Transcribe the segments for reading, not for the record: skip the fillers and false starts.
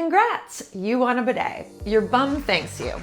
Congrats, you won a bidet. Your bum thanks you.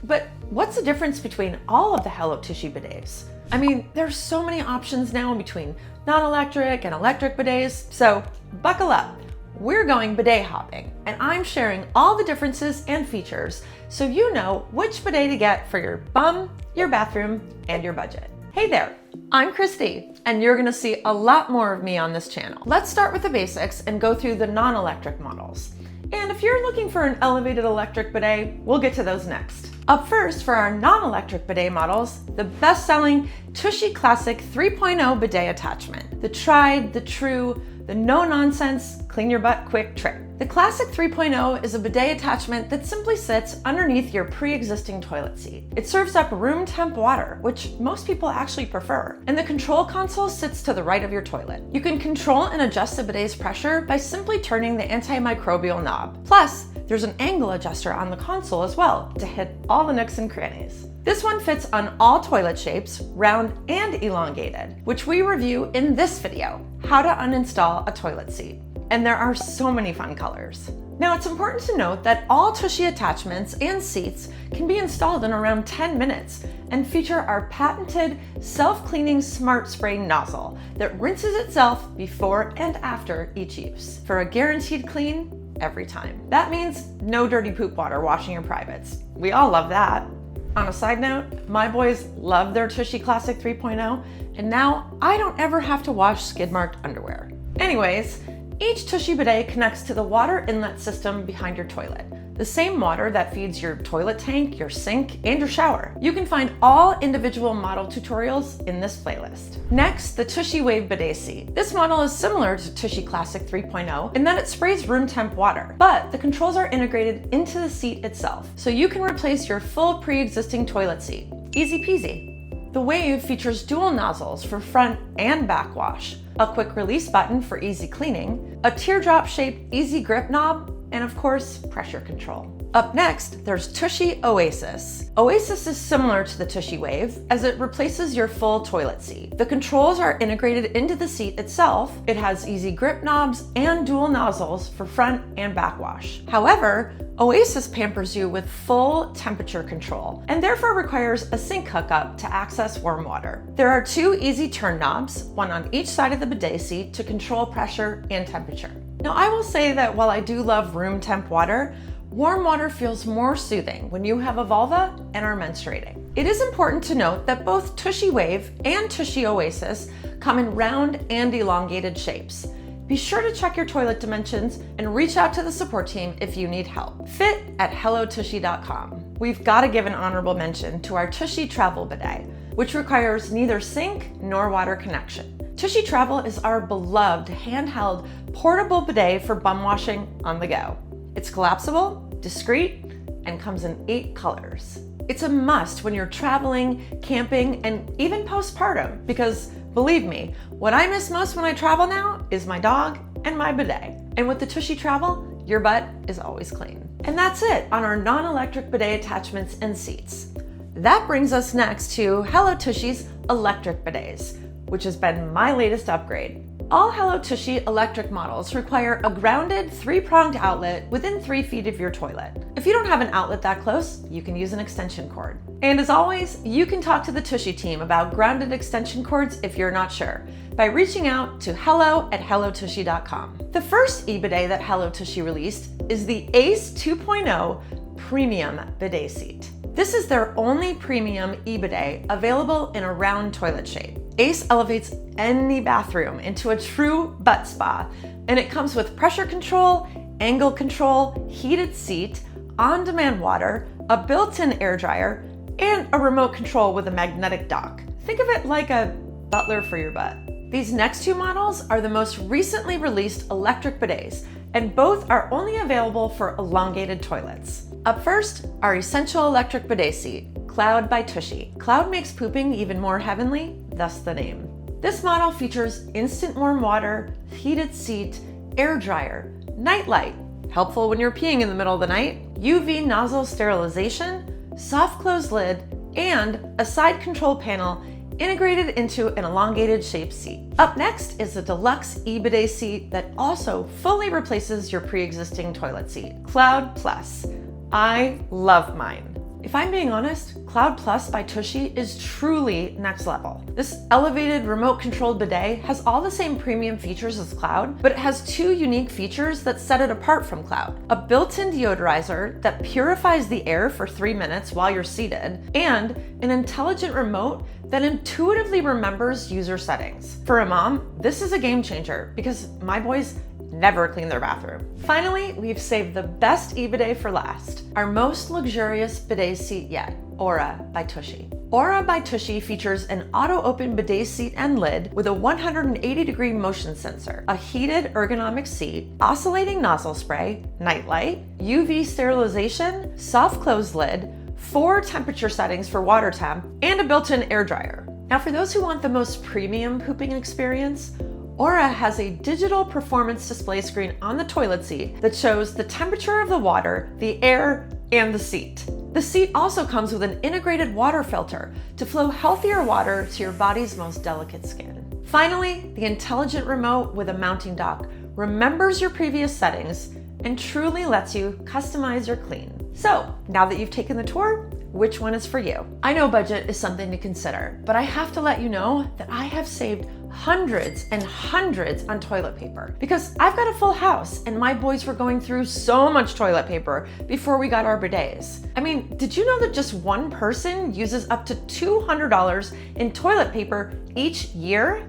But what's the difference between all of the HelloTushy bidets? I mean, there's so many options now between non-electric and electric bidets, so buckle up. We're going bidet hopping, and I'm sharing all the differences and features so you know which bidet to get for your bum, your bathroom, and your budget. Hey there, I'm Christy, and you're gonna see a lot more of me on this channel. Let's start with the basics and go through the non-electric models. And if you're looking for an elevated electric bidet, we'll get to those next. Up first, for our non-electric bidet models, the best-selling TUSHY Classic 3.0 bidet attachment. The tried, the true, the no-nonsense, clean your butt quick trick. The Classic 3.0 is a bidet attachment that simply sits underneath your pre-existing toilet seat. It serves up room temp water, which most people actually prefer, and the control console sits to the right of your toilet. You can control and adjust the bidet's pressure by simply turning the antimicrobial knob. Plus, there's an angle adjuster on the console as well to hit all the nooks and crannies. This one fits on all toilet shapes, round and elongated, which we review in this video, how to uninstall a toilet seat. And there are so many fun colors. Now, it's important to note that all TUSHY attachments and seats can be installed in around 10 minutes and feature our patented self-cleaning smart spray nozzle that rinses itself before and after each use for a guaranteed clean every time. That means no dirty poop water washing your privates. We all love that. On a side note, my boys love their TUSHY Classic 3.0, and now I don't ever have to wash skid-marked underwear. Anyways, each TUSHY bidet connects to the water inlet system behind your toilet, the same water that feeds your toilet tank, your sink, and your shower. You can find all individual model tutorials in this playlist. Next, the TUSHY Wave bidet seat. This model is similar to TUSHY Classic 3.0 in that it sprays room temp water, but the controls are integrated into the seat itself, so you can replace your full pre-existing toilet seat. Easy peasy. The Wave features dual nozzles for front and back wash, a quick release button for easy cleaning, a teardrop-shaped easy grip knob, and of course, pressure control. Up next, there's TUSHY Oasis. Oasis is similar to the TUSHY Wave as it replaces your full toilet seat. The controls are integrated into the seat itself. It has easy grip knobs and dual nozzles for front and back wash. However, Oasis pampers you with full temperature control and therefore requires a sink hookup to access warm water. There are two easy turn knobs, one on each side of the bidet seat to control pressure and temperature. Now, I will say that while I do love room temp water, warm water feels more soothing when you have a vulva and are menstruating. It is important to note that both TUSHY Wave and TUSHY Oasis come in round and elongated shapes. Be sure to check your toilet dimensions and reach out to the support team if you need help. fit@HelloTushy.com. We've got to give an honorable mention to our TUSHY Travel bidet, which requires neither sink nor water connection. TUSHY Travel is our beloved handheld portable bidet for bum washing on the go. It's collapsible, discreet, and comes in 8 colors. It's a must when you're traveling, camping, and even postpartum, because believe me, what I miss most when I travel now is my dog and my bidet. And with the TUSHY Travel, your butt is always clean. And that's it on our non-electric bidet attachments and seats. That brings us next to HelloTushy's electric bidets, which has been my latest upgrade. All HelloTushy electric models require a grounded 3-pronged outlet within 3 feet of your toilet. If you don't have an outlet that close, you can use an extension cord. And as always, you can talk to the TUSHY team about grounded extension cords if you're not sure, by reaching out to hello@HelloTushy.com. The first e-bidet that HelloTushy released is the Ace 2.0 Premium Bidet Seat. This is their only premium e-bidet available in a round toilet shape. Ace elevates any bathroom into a true butt spa, and it comes with pressure control, angle control, heated seat, on-demand water, a built-in air dryer, and a remote control with a magnetic dock. Think of it like a butler for your butt. These next 2 models are the most recently released electric bidets, and both are only available for elongated toilets. Up first, our essential electric bidet seat, Cloud by TUSHY. Cloud makes pooping even more heavenly, thus the name. This model features instant warm water, heated seat, air dryer, night light, helpful when you're peeing in the middle of the night, UV nozzle sterilization, soft close lid, and a side control panel integrated into an elongated shaped seat. Up next is the deluxe e-bidet seat that also fully replaces your pre-existing toilet seat. Cloud Plus. I love mine. If I'm being honest, Cloud Plus by TUSHY is truly next level. This elevated remote-controlled bidet has all the same premium features as Cloud, but it has two unique features that set it apart from Cloud. A built-in deodorizer that purifies the air for 3 minutes while you're seated, and an intelligent remote that intuitively remembers user settings. For a mom, this is a game changer because my boys never clean their bathroom. Finally, we've saved the best e-bidet for last, our most luxurious bidet seat yet, Aura by TUSHY. Aura by TUSHY features an auto-open bidet seat and lid with a 180-degree motion sensor, a heated ergonomic seat, oscillating nozzle spray, nightlight, UV sterilization, soft close lid, 4 temperature settings for water temp, and a built-in air dryer. Now, for those who want the most premium pooping experience, Aura has a digital performance display screen on the toilet seat that shows the temperature of the water, the air, and the seat. The seat also comes with an integrated water filter to flow healthier water to your body's most delicate skin. Finally, the intelligent remote with a mounting dock remembers your previous settings and truly lets you customize your clean. So, now that you've taken the tour, which one is for you? I know budget is something to consider, but I have to let you know that I have saved hundreds and hundreds on toilet paper because I've got a full house and my boys were going through so much toilet paper before we got our bidets. I mean, did you know that just one person uses up to $200 in toilet paper each year?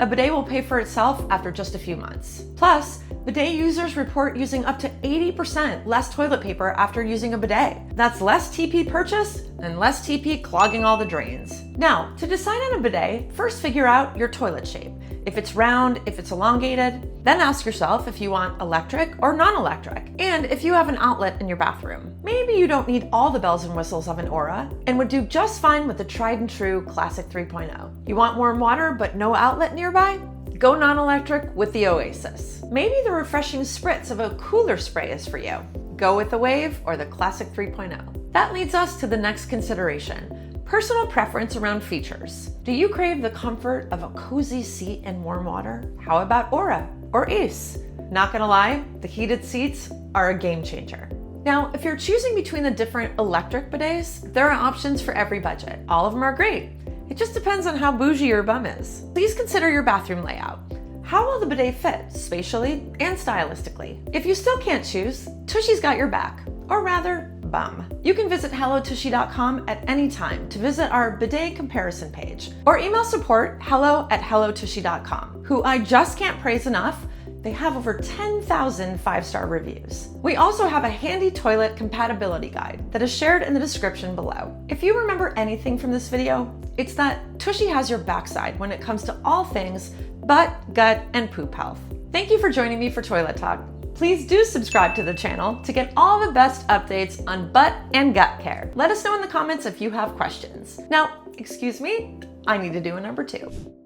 A bidet will pay for itself after just a few months. Plus, bidet users report using up to 80% less toilet paper after using a bidet. That's less TP purchased and less TP clogging all the drains. Now, to decide on a bidet, first figure out your toilet shape. If it's round, if it's elongated, then ask yourself if you want electric or non-electric, and if you have an outlet in your bathroom. Maybe you don't need all the bells and whistles of an Aura and would do just fine with the tried and true Classic 3.0. You want warm water but no outlet nearby? Go non-electric with the Oasis. Maybe the refreshing spritz of a cooler spray is for you. Go with the Wave or the Classic 3.0. That leads us to the next consideration. Personal preference around features. Do you crave the comfort of a cozy seat and warm water? How about Aura or Ace? Not gonna lie, the heated seats are a game changer. Now, if you're choosing between the different electric bidets, there are options for every budget. All of them are great. It just depends on how bougie your bum is. Please consider your bathroom layout. How will the bidet fit spatially and stylistically? If you still can't choose, TUSHY's got your back, or rather, bum. You can visit HelloTushy.com at any time to visit our bidet comparison page, or email support hello@HelloTushy.com, who I just can't praise enough. They have over 10,000 5-star reviews. We also have a handy toilet compatibility guide that is shared in the description below. If you remember anything from this video, it's that TUSHY has your backside when it comes to all things butt, gut, and poop health. Thank you for joining me for Toilet Talk. Please do subscribe to the channel to get all the best updates on butt and gut care. Let us know in the comments if you have questions. Now, excuse me, I need to do a number 2.